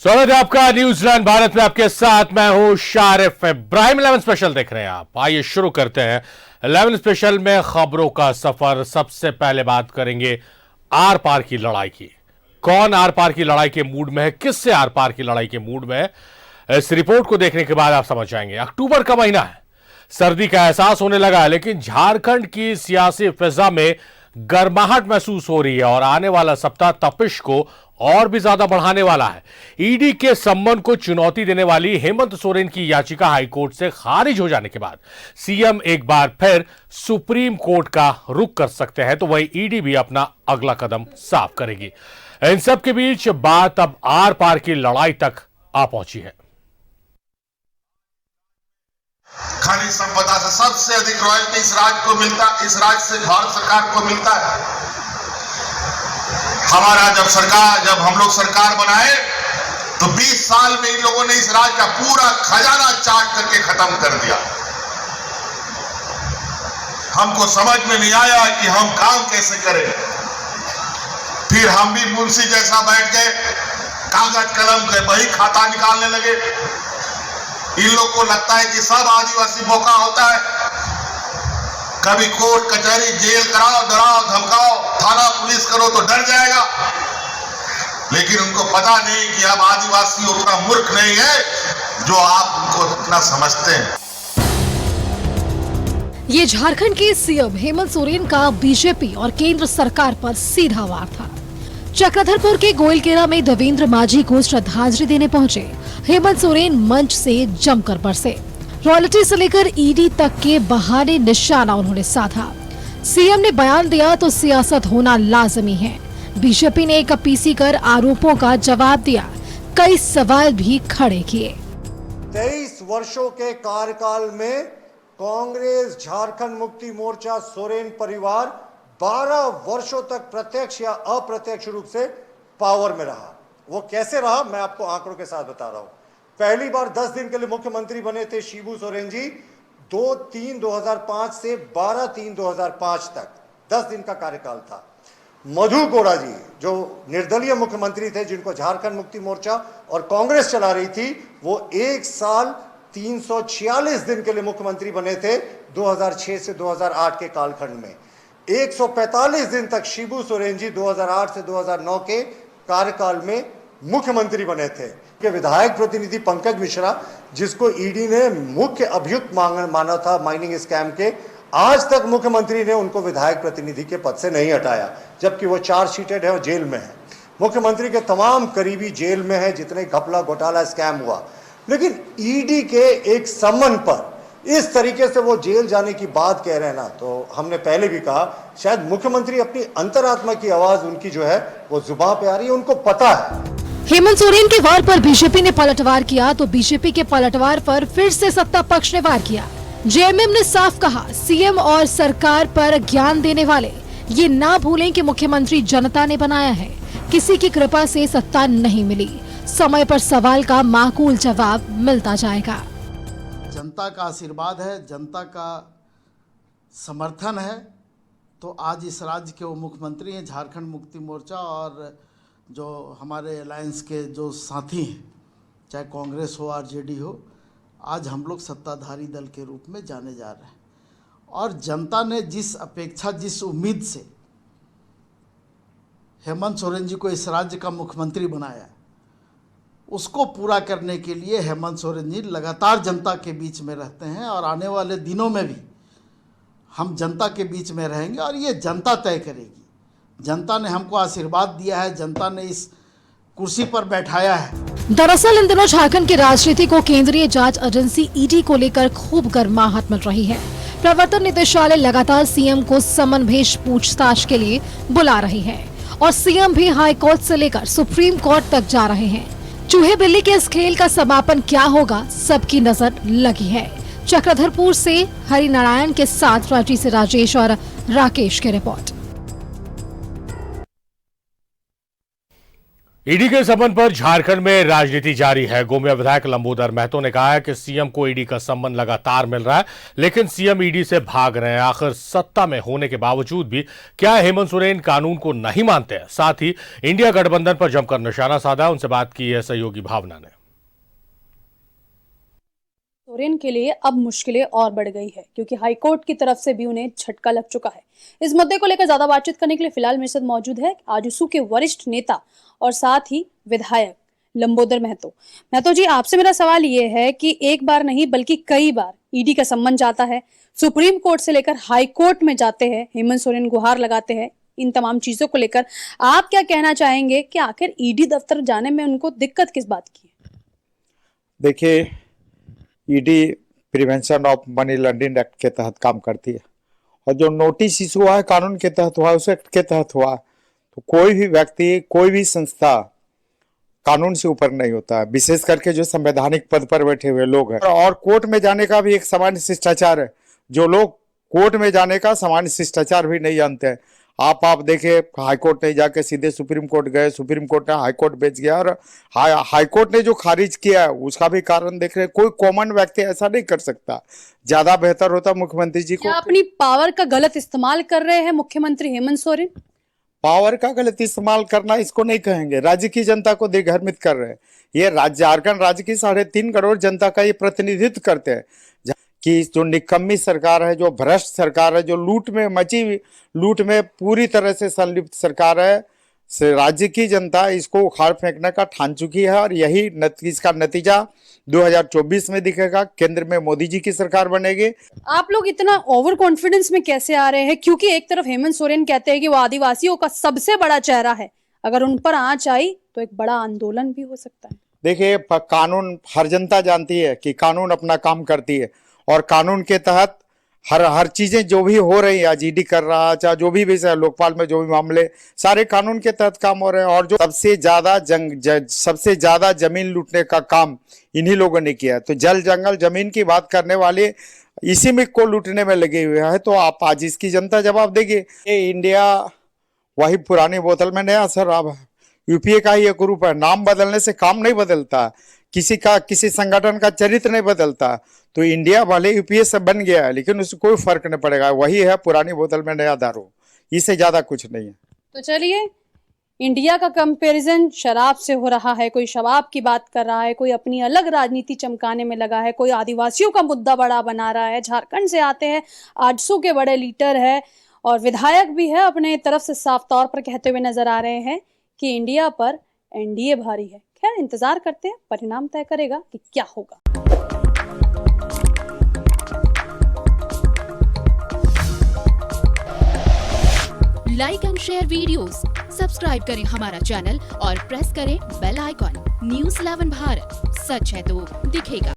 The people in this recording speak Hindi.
स्वागत है आपका न्यूजीलैंड भारत में। आपके साथ मैं हूं शारिफ इब्राहिम। 11 स्पेशल देख रहे हैं आप। आइए शुरू करते हैं 11 स्पेशल में खबरों का सफर। सबसे पहले बात करेंगे आर पार की लड़ाई की। कौन आर पार की लड़ाई के मूड में है, किससे आर पार की लड़ाई के मूड में है, इस रिपोर्ट को देखने के बाद आप समझ जाएंगे। अक्टूबर का महीना है, सर्दी का एहसास होने लगा है, लेकिन झारखंड की सियासी फिजा में गर्माहट महसूस हो रही है और आने वाला सप्ताह तपिश को और भी ज्यादा बढ़ाने वाला है। ईडी के सम्मन को चुनौती देने वाली हेमंत सोरेन की याचिका हाईकोर्ट से खारिज हो जाने के बाद सीएम एक बार फिर सुप्रीम कोर्ट का रुख कर सकते हैं, तो वही ईडी भी अपना अगला कदम साफ करेगी। इन सब के बीच बात अब आर पार की लड़ाई तक आ पहुंची है। खनिज संपदा से सबसे अधिक रॉयल्टी इस राज्य को मिलता, इस राज्य से भारत सरकार को मिलता है। हमारा जब हम लोग सरकार बनाए तो 20 साल में इन लोगों ने इस राज्य का पूरा खजाना चाट करके खत्म कर दिया। हमको समझ में नहीं आया कि हम काम कैसे करें। फिर हम भी मुंशी जैसा बैठ गए, कागज कलम के बही खाता निकालने लगे। इन लोग को लगता है कि सब आदिवासी मौका होता है, कभी कोर्ट कचहरी जेल कराओ, डराओ धमकाओ, थाना पुलिस करो तो डर जाएगा। लेकिन उनको पता नहीं कि अब आदिवासी उतना मूर्ख नहीं है जो आप उनको उतना समझते हैं। ये झारखंड के सीएम हेमंत सोरेन का बीजेपी और केंद्र सरकार पर सीधा वार था। चक्रधरपुर के गोइलकेरा में देवेंद्र माझी को श्रद्धांजलि देने पहुंचे हेमंत सोरेन मंच से जमकर बरसे। रॉयल्टी से लेकर ईडी तक के बहाने निशाना उन्होंने साधा। सीएम ने बयान दिया तो सियासत होना लाजमी है। बीजेपी ने एक पीसी कर आरोपों का जवाब दिया, कई सवाल भी खड़े किए। 23 वर्षों के कार्यकाल में कांग्रेस, झारखंड मुक्ति मोर्चा, सोरेन परिवार 12 वर्षों तक प्रत्यक्ष या अप्रत्यक्ष रूप से पावर में रहा। वो कैसे रहा, मैं आपको आंकड़ों के साथ बता रहा हूं। पहली बार 10 दिन के लिए मुख्यमंत्री बने थे शिबू सोरेन जी, 2-3-2005 से 12-3-2005 तक 10 दिन का कार्यकाल था। मधु कोड़ा जी जो निर्दलीय मुख्यमंत्री थे, जिनको झारखंड मुक्ति मोर्चा और कांग्रेस चला रही थी, वो 1 साल 346 दिन के लिए मुख्यमंत्री बने थे 2006 से 2008 के कालखंड में। 145 दिन तक शिबू सोरेन जी 2008 से 2009 के कार्यकाल में मुख्यमंत्री बने थे। के विधायक प्रतिनिधि पंकज मिश्रा, जिसको ईडी ने मुख्य अभियुक्त माना था माइनिंग स्कैम के, आज तक मुख्यमंत्री ने उनको विधायक प्रतिनिधि के पद से नहीं हटाया, जबकि वो चार्जशीटेड है और जेल में है। मुख्यमंत्री के तमाम करीबी जेल में है, जितने घपला घोटाला स्कैम हुआ। लेकिन ईडी के एक सम्मन पर इस तरीके से वो जेल जाने की बात कह रहे हैं ना, तो हमने पहले भी कहा शायद मुख्यमंत्री अपनी अंतरात्मा की आवाज उनकी जो है वो जुबान पे आ रही है, उनको पता है। हेमंत सोरेन के वार पर बीजेपी ने पलटवार किया तो बीजेपी के पलटवार पर फिर से सत्ता पक्ष ने वार किया। जेएमएम ने साफ कहा, सीएम और सरकार पर ज्ञान देने वाले ये ना भूलें कि मुख्यमंत्री जनता ने बनाया है, किसी की कृपा से सत्ता नहीं मिली। समय पर सवाल का माकूल जवाब मिलता जाएगा। जनता का आशीर्वाद है, जनता का समर्थन है, तो आज इस राज्य के वो मुख्यमंत्री हैं। झारखंड मुक्ति मोर्चा और जो हमारे अलायंस के जो साथी हैं, चाहे कांग्रेस हो आरजेडी हो, आज हम लोग सत्ताधारी दल के रूप में जाने जा रहे हैं। और जनता ने जिस अपेक्षा, जिस उम्मीद से हेमंत सोरेन जी को इस राज्य का मुख्यमंत्री बनाया, उसको पूरा करने के लिए हेमंत सोरेन जी लगातार जनता के बीच में रहते हैं और आने वाले दिनों में भी हम जनता के बीच में रहेंगे और ये जनता तय करेगी। जनता ने हमको आशीर्वाद दिया है, जनता ने इस कुर्सी पर बैठाया है। दरअसल इन दिनों झारखंड की राजनीति को केंद्रीय जांच एजेंसी ईडी को लेकर खूब गर्माहट मिल रही है। प्रवर्तन निदेशालय लगातार सीएम को समन भेज पूछताछ के लिए बुला रही है और सीएम भी हाई कोर्ट से लेकर सुप्रीम कोर्ट तक जा रहे हैं। चूहे बिल्ली के इस खेल का समापन क्या होगा, सबकी नजर लगी है। चक्रधरपुर से हरिनारायण के साथ रांची से राजेश और राकेश की रिपोर्ट। ईडी के संबंध पर झारखंड में राजनीति जारी है। गोमिया विधायक लंबोदर महतो ने कहा है कि सीएम को ईडी का संबंध लगातार मिल रहा है, लेकिन सीएम ईडी से भाग रहे हैं। आखिर सत्ता में होने के बावजूद भी क्या हेमंत सोरेन कानून को नहीं मानते हैं? साथ ही इंडिया गठबंधन पर जमकर निशाना साधा। उनसे बात की है सहयोगी भावना ने। सोरेन के लिए अब मुश्किलें और बढ़ गई है, क्योंकि हाईकोर्ट की तरफ से भी उन्हें झटका लग चुका है। इस मुद्दे को लेकर ज्यादा बातचीत करने के लिए फिलहाल मेरे साथ मौजूद है आजसू के वरिष्ठ नेता और साथ ही विधायक लंबोदर महतो। महतो जी, आपसे मेरा सवाल ये है कि एक बार नहीं बल्कि कई बार ईडी का सम्मन जाता है, सुप्रीम कोर्ट से लेकर हाई कोर्ट में जाते हैं, हेमंत सोरेन गुहार लगाते हैं। इन तमाम चीजों को लेकर आप क्या कहना चाहेंगे कि आखिर ईडी दफ्तर जाने में उनको दिक्कत किस बात की है? देखिए, ED prevention of money laundering act के तहत काम करती है और जो नोटिस इशू हुआ है कानून के तहत हुआ है, उस एक्ट के तहत हुआ है। तो कोई भी व्यक्ति, कोई भी संस्था कानून से ऊपर नहीं होता है, विशेष करके जो संवैधानिक पद पर बैठे हुए लोग हैं। और कोर्ट में जाने का भी एक सामान्य शिष्टाचार है। जो लोग कोर्ट में जाने का सामान्य शिष्टाचार भी नहीं जानते हैं, आप देखिए, हाईकोर्ट नहीं जाके सीधे सुप्रीम कोर्ट गए, सुप्रीम कोर्ट ने हाईकोर्ट भेज गया और हाईकोर्ट ने जो खारिज किया है उसका भी कारण देख रहे हैं। कोई कॉमन व्यक्ति ऐसा नहीं कर सकता। ज्यादा बेहतर होता मुख्यमंत्री जी को। अपनी पावर का गलत इस्तेमाल कर रहे हैं मुख्यमंत्री हेमंत सोरेन? पावर का गलत इस्तेमाल करना इसको नहीं कहेंगे, राज्य की जनता को दिग्भ्रमित कर रहे हैं। ये राज्य, झारखंड राज्य की 3.5 करोड़ जनता का ये प्रतिनिधित्व करते हैं कि जो निकम्मी सरकार है, जो भ्रष्ट सरकार है, जो लूट में पूरी तरह से संलिप्त सरकार है, से राज्य की जनता इसको उखाड़ फेंकने का ठान चुकी है। और यही इसका नतीजा 2024 में दिखेगा। केंद्र में मोदी जी की सरकार बनेगी। आप लोग इतना ओवर कॉन्फिडेंस में कैसे आ रहे हैं? क्योंकि एक तरफ हेमंत सोरेन कहते हैं कि वो आदिवासियों का सबसे बड़ा चेहरा है, अगर उन पर आंच आई तो एक बड़ा आंदोलन भी हो सकता है। देखिए, कानून, हर जनता जानती है कि कानून अपना काम करती है और कानून के तहत हर चीजें जो भी हो रही है, आज ईडी कर रहा, चाहे जो भी विषय, लोकपाल में जो भी मामले, सारे कानून के तहत काम हो रहे हैं। और जो सबसे ज्यादा जमीन लूटने का काम इन्हीं लोगों ने किया है। तो जल जंगल जमीन की बात करने वाले इसी में को लूटने में लगे हुए हैं। तो आप आज इसकी जनता जवाब देगी। ये इंडिया वही पुरानी बोतल में नया शराब है। यूपीए का ही एक ग्रुप है। नाम बदलने से काम नहीं बदलता, किसी संगठन का चरित्र नहीं बदलता। तो इंडिया भले यूपीए से बन गया है, लेकिन उससे कोई फर्क नहीं पड़ेगा। वही है पुरानी बोतल में नया दारू, इससे ज्यादा कुछ नहीं है। तो चलिए, इंडिया का कंपैरिजन शराब से हो रहा है, कोई शराब की बात कर रहा है, कोई अपनी अलग राजनीति चमकाने में लगा है, कोई आदिवासियों का मुद्दा बड़ा बना रहा है। झारखंड से आते हैं, आजसू के बड़े लीडर है और विधायक भी है, अपने तरफ से साफ तौर पर कहते हुए नजर आ रहे हैं कि इंडिया पर एनडीए भारी है। खैर, इंतजार करते हैं, परिणाम तय करेगा कि क्या होगा। Like and share videos, subscribe करें हमारा चैनल और प्रेस करें बेल आइकॉन। न्यूज़ 11 भारत, सच है तो दिखेगा।